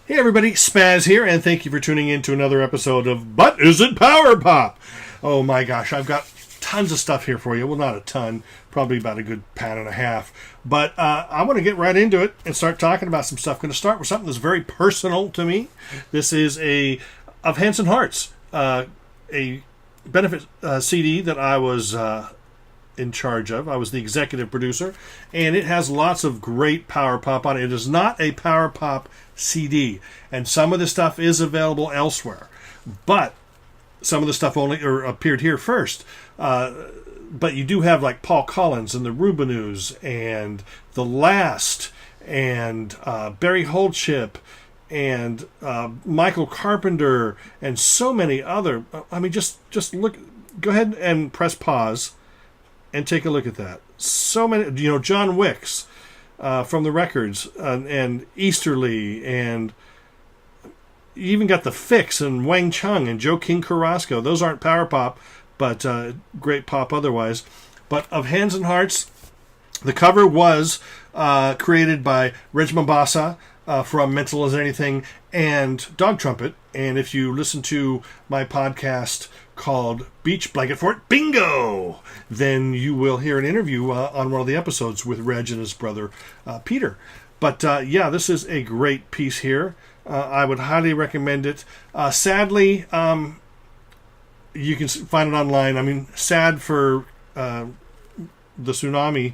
Hey everybody, Spaz here, and thank you for tuning in to another episode of But Is It Power Pop? Oh my gosh, I've got tons of stuff here for you. Well, not a ton, probably about a good pound and a half. But I want to get right into it and start talking about some stuff. I'm going to start with something that's very personal to me. This is of Hanson Hearts, a benefit CD that I was in charge of. I was the executive producer, and it has lots of great power pop on it. It is not a power pop CD, and some of the stuff is available elsewhere, but some of the stuff only appeared here first. But you do have like Paul Collins and the Rubinoos and The Last and Barry Holdship and Michael Carpenter and so many other. I mean, just look. Go ahead and press pause and take a look at that. So many, John Wicks from the Records and Easterly, and you even got The Fix and Wang Chung and Joe King Carrasco. Those aren't power pop, but great pop otherwise. But of Hanson Hearts, the cover was created by Reg Mombasa from Mental as Anything and Dog Trumpet. And if you listen to my podcast called Beach Blanket Fort Bingo, then you will hear an interview on one of the episodes with Reg and his brother Peter. But this is a great piece here. I would highly recommend it. Sadly, you can find it online. I mean, sad for the tsunami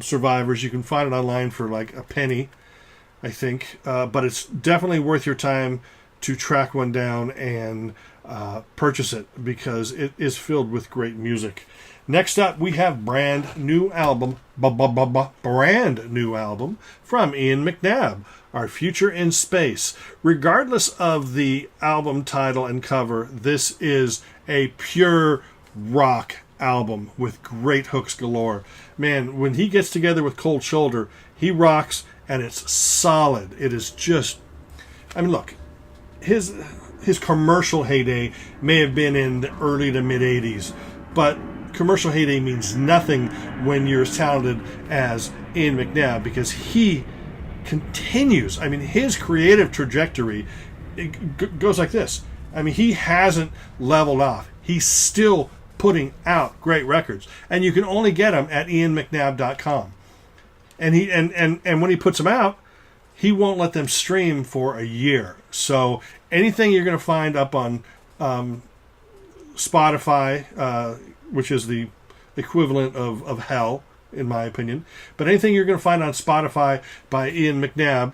survivors. You can find it online for like a penny, I think. But it's definitely worth your time to track one down and purchase it, because it is filled with great music. Next up, we have brand new album from Ian McNabb, Our Future in Space. Regardless of the album title and cover, this is a pure rock album with great hooks galore. Man, when he gets together with Cold Shoulder, he rocks, and it's solid. It is just, I mean, look, his commercial heyday may have been in the early to mid 80s, but commercial heyday means nothing when you're as talented as Ian McNabb, because he continues. I mean, his creative trajectory goes like this. I mean, he hasn't leveled off. He's still putting out great records, and you can only get them at ianmcnabb.com. And he and when he puts them out, he won't let them stream for a year. So anything you're going to find up on Spotify, which is the equivalent of hell, in my opinion, but anything you're going to find on Spotify by Ian McNabb,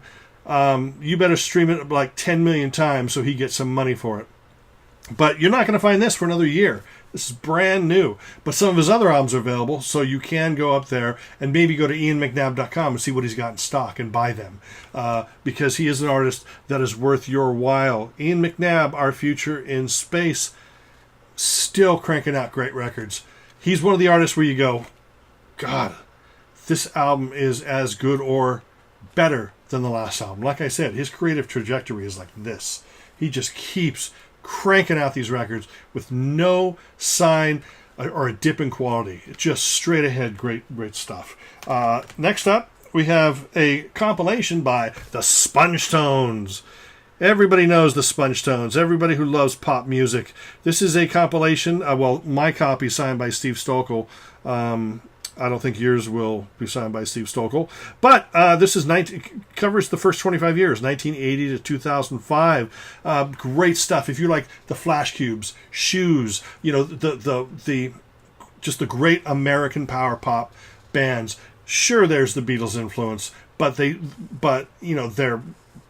you better stream it like 10 million times so he gets some money for it. But you're not going to find this for another year. This is brand new. But some of his other albums are available, so you can go up there and maybe go to ianmcnabb.com and see what he's got in stock and buy them. Because he is an artist that is worth your while. Ian McNabb, Our Future in Space, still cranking out great records. He's one of the artists where you go, God, this album is as good or better than the last album. Like I said, his creative trajectory is like this. He just keeps cranking out these records with no sign or a dip in quality. It's just straight ahead, great stuff. Next up, we have a compilation by the Sponge Tones. Everybody knows the Sponge Tones. Everybody who loves pop music. This is a compilation. My copy signed by Steve Stolkel. I don't think yours will be signed by Steve Stolkel. But this is covers the first 25 years, 1980 to 2005. Great stuff. If you like the Flash Cubes, Shoes, the great American power pop bands. Sure, there's the Beatles influence, but they're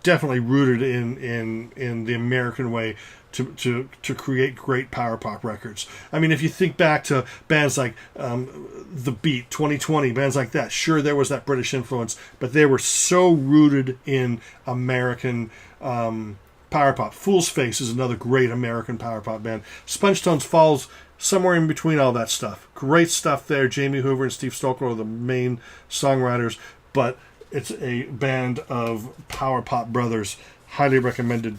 definitely rooted in the American way to create great power pop records. I mean, if you think back to bands like The Beat, 2020, bands like that, sure, there was that British influence, but they were so rooted in American power pop. Fool's Face is another great American power pop band. Sponge Tones falls somewhere in between all that stuff. Great stuff there. Jamie Hoover and Steve Stolkel are the main songwriters, but it's a band of power pop brothers. Highly recommended.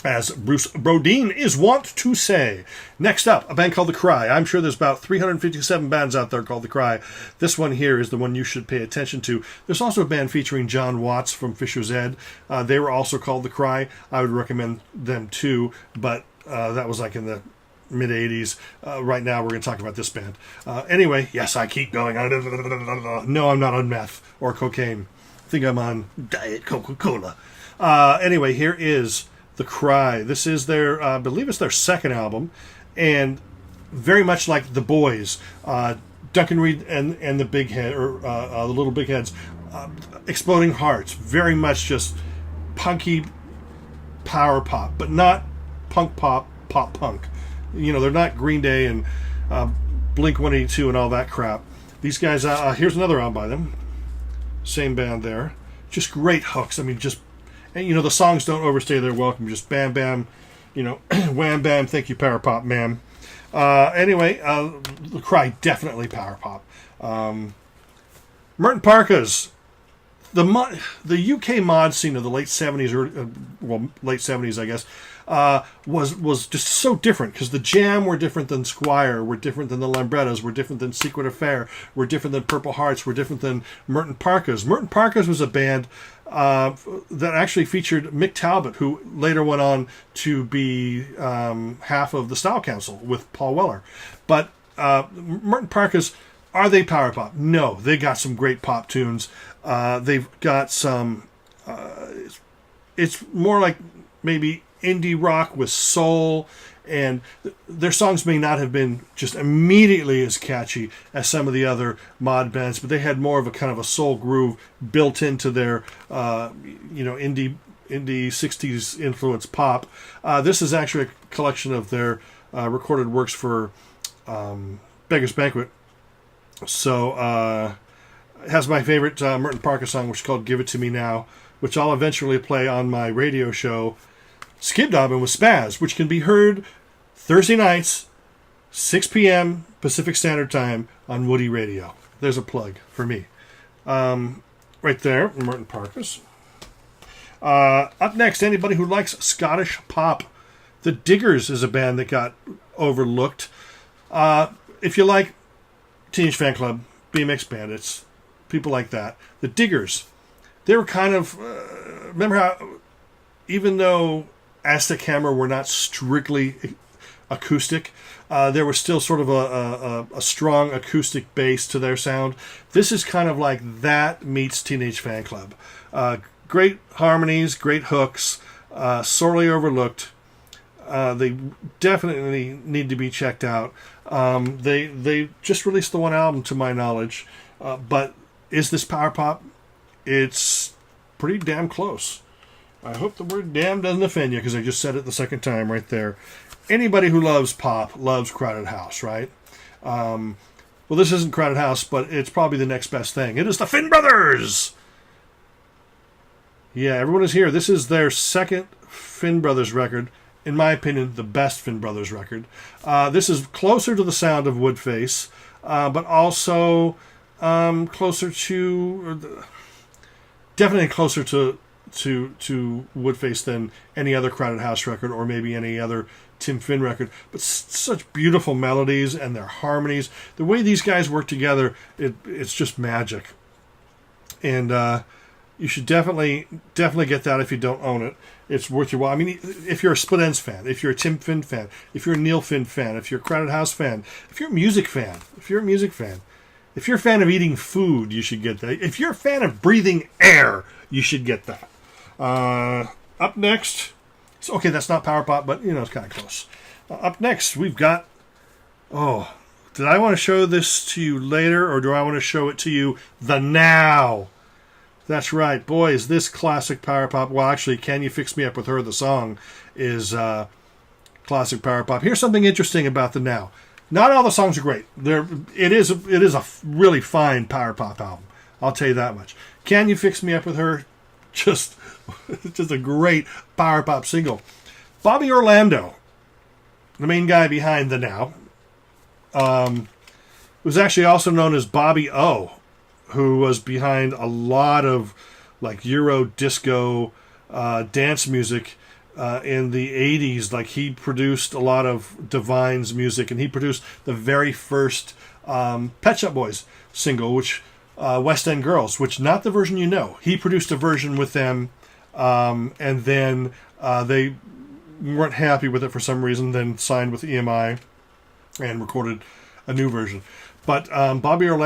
as Bruce Brodeen is wont to say. Next up, a band called The Cry. I'm sure there's about 357 bands out there called The Cry. This one here is the one you should pay attention to. There's also a band featuring John Watts from Fisher's Ed. They were also called The Cry. I would recommend them too, but that was like in the mid-'80s. Right now we're going to talk about this band. Anyway, yes, I keep going. No, I'm not on meth or cocaine. I think I'm on Diet Coca-Cola. Anyway, here is The Cry. This is their, I believe it's their second album, and very much like The Boys, Duncan Reed and the Big Head, or the Little Big Heads, Exploding Hearts, very much just punky power pop, but not punk pop punk. You know, they're not Green Day and Blink-182 and all that crap. These guys, here's another album by them. Same band there. Just great hooks. I mean, just, and you know, the songs don't overstay their welcome. Just bam, bam, you know, wham, bam, thank you, power pop, ma'am. Anyway, The Cry, definitely power pop. Merton Parkers. The UK mod scene of the late 70s, or late 70s, I guess, was just so different, because the Jam were different than Squire, were different than the Lambrettas, were different than Secret Affair, were different than Purple Hearts, were different than Merton Parkers. Merton Parkers was a band that actually featured Mick Talbot, who later went on to be half of the Style Council with Paul Weller. But Merton Parkers, are they power pop? No, they got some great pop tunes. They've got some, it's more like maybe indie rock with soul, and their songs may not have been just immediately as catchy as some of the other mod bands, but they had more of a kind of a soul groove built into their, indie 60s influence pop. This is actually a collection of their recorded works for Beggar's Banquet. So, it has my favorite Merton Parker song, which is called Give It To Me Now, which I'll eventually play on my radio show, Skibdobbin' with Spaz, which can be heard Thursday nights, 6 p.m. Pacific Standard Time on Woody Radio. There's a plug for me. Right there, Merton Parkers. Up next, anybody who likes Scottish pop. The Diggers is a band that got overlooked. If you like Teenage Fan Club, BMX Bandits, people like that, the Diggers, they were kind of, remember how, even though Aztec Hammer were not strictly acoustic, there was still sort of a strong acoustic base to their sound. This is kind of like that meets Teenage Fan Club. Great harmonies, great hooks, sorely overlooked. They definitely need to be checked out. They just released the one album, to my knowledge, but is this power pop? It's pretty damn close. I hope the word damn doesn't offend you, because I just said it the second time right there. Anybody who loves pop loves Crowded House, right? Well, this isn't Crowded House, but it's probably the next best thing. It is the Finn Brothers! Yeah, everyone is here. This is their second Finn Brothers record. In my opinion, the best Finn Brothers record. This is closer to the sound of Woodface, but also closer to, definitely closer to Woodface than any other Crowded House record, or maybe any other Tim Finn record. But such beautiful melodies and their harmonies. The way these guys work together, it's just magic. And you should definitely get that if you don't own it. It's worth your while. I mean, if you're a Split Enz fan, if you're a Tim Finn fan, if you're a Neil Finn fan, if you're a Crowded House fan, if you're a music fan, if you're a fan of eating food, you should get that. If you're a fan of breathing air, you should get that. Up next, so, okay, that's not power pop, but, it's kind of close. Up next, we've got, did I want to show this to you later, or do I want to show it to you now? That's right, boys, this classic power pop, well, actually, Can You Fix Me Up With Her, the song, is classic power pop. Here's something interesting about the Now. Not all the songs are great. It is a really fine power pop album. I'll tell you that much. Can You Fix Me Up With Her? Just a great power pop single. Bobby Orlando, the main guy behind the Now, was actually also known as Bobby O, who was behind a lot of like Euro disco dance music in the 80s. Like, he produced a lot of Divine's music, and he produced the very first Pet Shop Boys single, which West End Girls, which not the version you know. He produced a version with them, and then they weren't happy with it for some reason, then signed with EMI and recorded a new version. But Bobby O,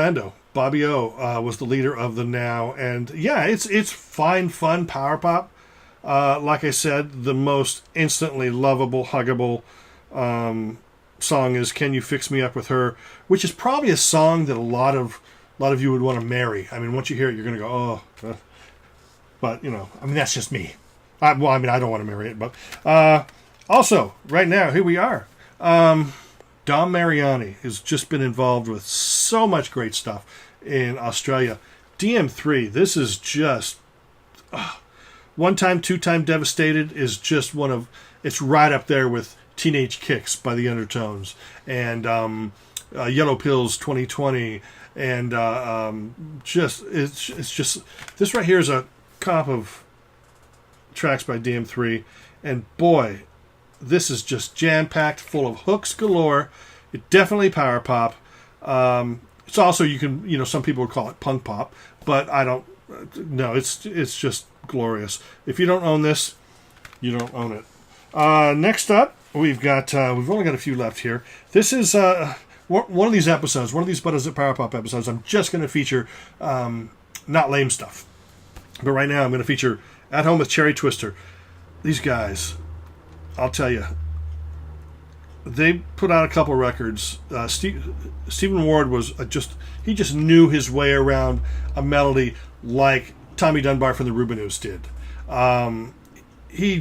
was the leader of the Now, and yeah, it's fine, fun power pop. Like I said, the most instantly lovable, huggable song is "Can You Fix Me Up With Her," which is probably a song that a lot of you would want to marry. I mean, once you hear it, you're going to go, oh. But, I mean, that's just me. I don't want to marry it. But also, right now, here we are. Dom Mariani has just been involved with so much great stuff in Australia. DM3, this is just... One Time, Two Time Devastated is just it's right up there with Teenage Kicks by the Undertones. And Yellow Pills 2020. And it's just... This right here is a comp of tracks by DM3. And boy, this is just jam-packed, full of hooks galore. It definitely power pop. It's also, you can, some people would call it punk pop, but I don't. No, it's just glorious. If you don't own this, you don't own it. Next up, we've only got a few left here. This is one of these episodes, one of these But Is It Power Pop episodes. I'm just going to feature not lame stuff, but right now I'm going to feature At Home with Cherry Twister. These guys, I'll tell you, they put out a couple records. Stephen Ward was he just knew his way around a melody like Tommy Dunbar from the Rubinoos did. He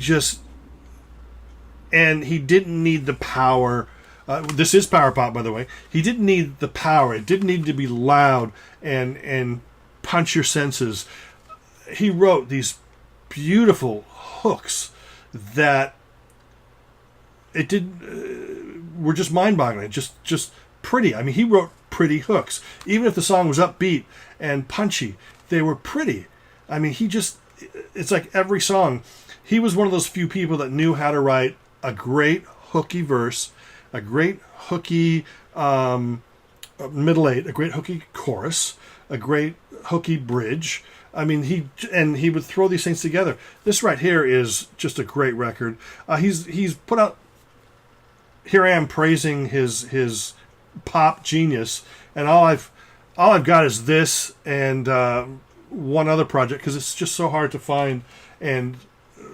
didn't need the power. This is power pop, by the way. He didn't need the power. It didn't need to be loud and punch your senses. He wrote these beautiful hooks that were just mind-boggling, just pretty. I mean, he wrote pretty hooks. Even if the song was upbeat and punchy, they were pretty. I mean, it's like every song. He was one of those few people that knew how to write a great hooky verse, a great hooky middle eight, a great hooky chorus, a great hooky bridge. I mean, he would throw these things together. This right here is just a great record. He's put out. Here I am praising his pop genius, and all I've got is this and one other project, because it's just so hard to find. And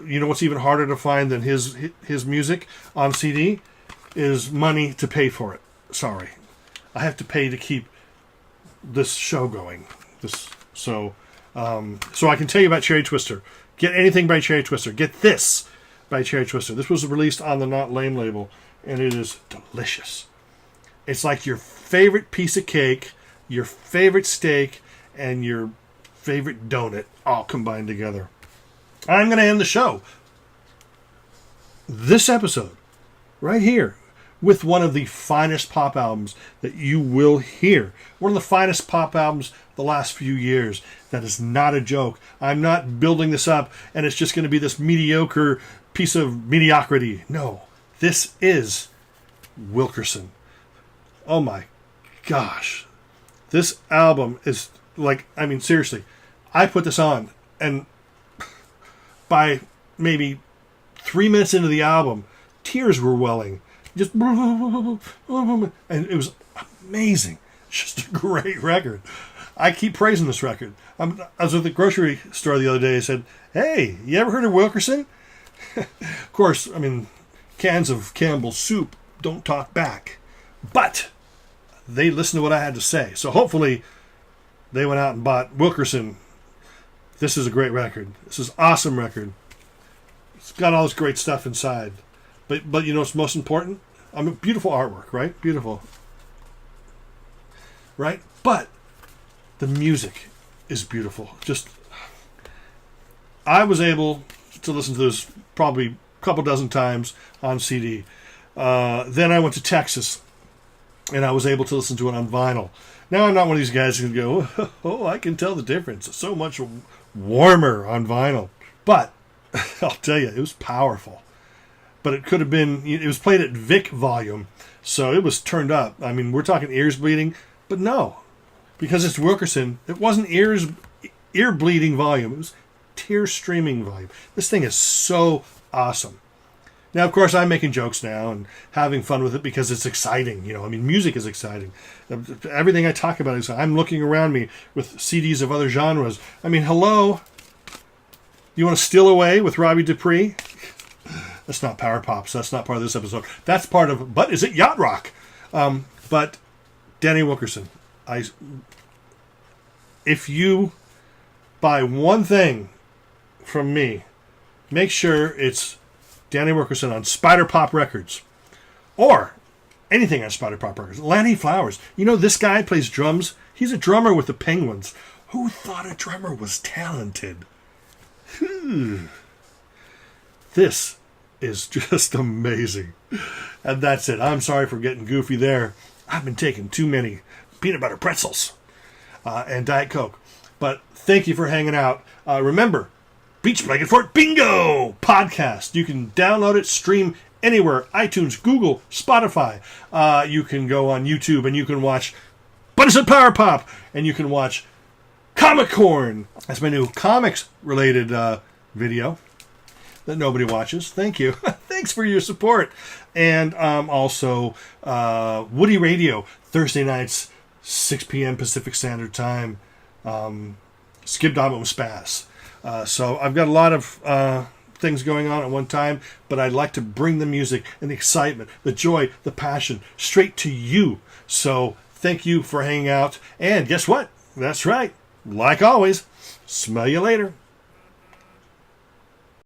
you know what's even harder to find than his music on CD is money to pay for it. Sorry, I have to pay to keep this show going. So I can tell you about Cherry Twister. Get anything by Cherry Twister. Get this by Cherry Twister. This was released on the Not Lame label, and it is delicious. It's like your favorite piece of cake, your favorite steak, and your favorite donut all combined together. I'm going to end the show, this episode, right here, with one of the finest pop albums that you will hear. One of the finest pop albums the last few years. That is not a joke. I'm not building this up and it's just going to be this mediocre piece of mediocrity. No, this is Wilkerson. Oh my gosh. This album is like, I mean, seriously, I put this on and by maybe 3 minutes into the album, tears were welling. Just, and it was amazing. Just a great record. I keep praising this record. I was at the grocery store the other day and said, "Hey, you ever heard of Wilkerson?" Of course, I mean, cans of Campbell's soup don't talk back. But they listened to what I had to say. So hopefully they went out and bought Wilkerson. This is a great record. This is an awesome record. It's got all this great stuff inside. But you know what's most important? I mean, beautiful artwork, right? Beautiful. Right? But the music is beautiful. Just, I was able to listen to this probably a couple dozen times on CD. Then I went to Texas, and I was able to listen to it on vinyl. Now I'm not one of these guys who can go, oh, I can tell the difference. It's so much warmer on vinyl. But I'll tell you, it was powerful. But it could have been, it was played at Vic volume, so it was turned up. I mean, we're talking ears bleeding, but no, because it's Wilkerson, it wasn't ear bleeding volume, it was tear streaming volume. This thing is so awesome. Now, of course, I'm making jokes now and having fun with it because it's exciting. I mean, music is exciting. Everything I talk about is, I'm looking around me with CDs of other genres. I mean, hello? You want to steal away with Robbie Dupree? That's not Power Pop, so that's not part of this episode. That's part of, but is it Yacht Rock? But Danny Wilkerson, if you buy one thing from me, make sure it's Danny Wilkerson on Spider Pop Records, or anything on Spider Pop Records. Lanny Flowers. This guy plays drums. He's a drummer with the Penguins. Who thought a drummer was talented? This is just amazing. And that's it. I'm sorry for getting goofy there. I've been taking too many peanut butter pretzels and Diet Coke. But thank you for hanging out. Remember, Beach Blanket Fort Bingo podcast. You can download it, stream anywhere. iTunes, Google, Spotify. You can go on YouTube and you can watch But Is It Power Pop? And you can watch Comic Corn. That's my new comics-related video that nobody watches. Thank you. Thanks for your support. And also Woody Radio, Thursday nights, 6 p.m. Pacific Standard Time. Skip Dobbin with Spaz. So I've got a lot of things going on at one time, but I'd like to bring the music and the excitement, the joy, the passion straight to you. So thank you for hanging out. And guess what? That's right. Like always, smell you later.